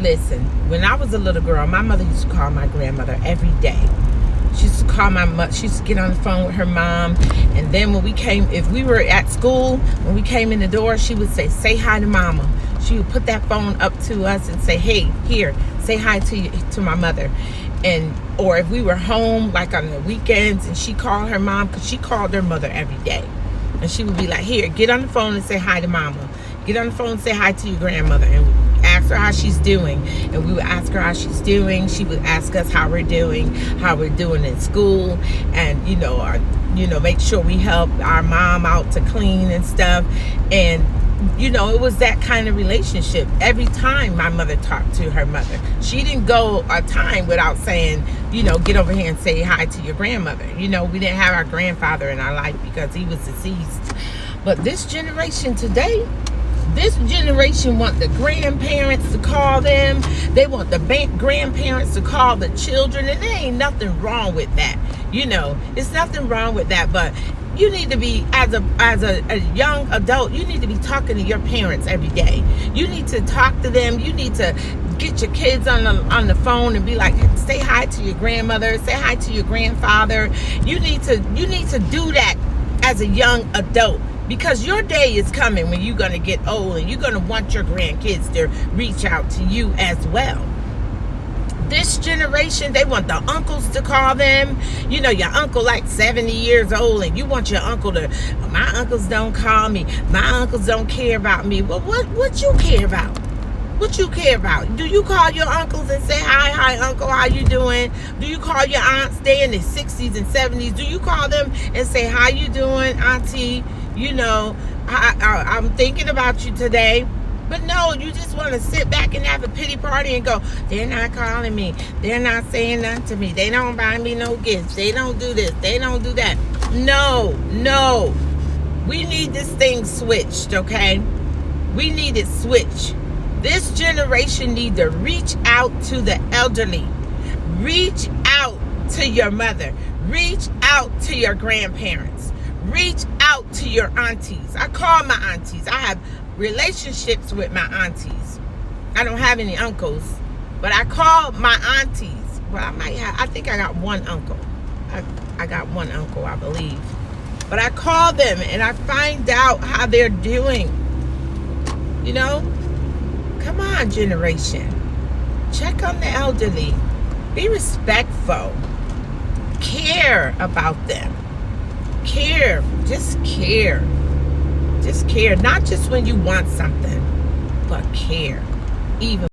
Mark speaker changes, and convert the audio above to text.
Speaker 1: Listen, when I was a little girl, my mother used to call my grandmother every day. She used to call my mother. She used to get on the phone with her mom. And then when we came, if we were at school, when we came in the door, she would say hi to mama. She would put that phone up to us and say, hey, here, say hi to my mother. And or if we were home, like on the weekends, and she called her mom, because she called her mother every day. And she would be like, here, get on the phone and say hi to mama. Get on the phone and say hi to your grandmother. And ask her how she's doing. And we would ask her how she's doing. She would ask us how we're doing in school. And, make sure we help our mom out to clean and stuff. And, it was that kind of relationship. Every time my mother talked to her mother, she didn't go a time without saying, get over here and say hi to your grandmother. We didn't have our grandfather in our life because he was deceased. But this generation today, this generation want the grandparents to call them. They want the grandparents to call the children. And there ain't nothing wrong with that. It's nothing wrong with that. But you need to be, as a young adult, you need to be talking to your parents every day. You need to talk to them. You need to get your kids on the phone and be like, say hi to your grandmother, say hi to your grandfather. You need to do that as a young adult. Because your day is coming when you're going to get old and you're going to want your grandkids to reach out to you as well. This generation, they want the uncles to call them. Your uncle like 70 years old and you want your uncle to, my uncles don't call me. My uncles don't care about me. Well, what you care about? What you care about? Do you call your uncles and say, hi, uncle, how you doing? Do you call your aunts, they in their 60s and 70s? Do you call them and say, how you doing, auntie? I'm thinking about you today. But no, you just want to sit back and have a pity party and go, they're not calling me. They're not saying nothing to me. They don't buy me no gifts. They don't do this. They don't do that. No. We need this thing switched, okay? We need it switched. This generation need to reach out to the elderly. Reach out to your mother. Reach out to your grandparents. Reach out to your aunties. I call my aunties. I have relationships with my aunties. I don't have any uncles, but I call my aunties. Well, I think I got one uncle. I got one uncle, I believe. But I call them and I find out how they're doing. Come on, generation. Check on the elderly. Be respectful. Care about them. Care. Just care. Just care. Not just when you want something, but care. Even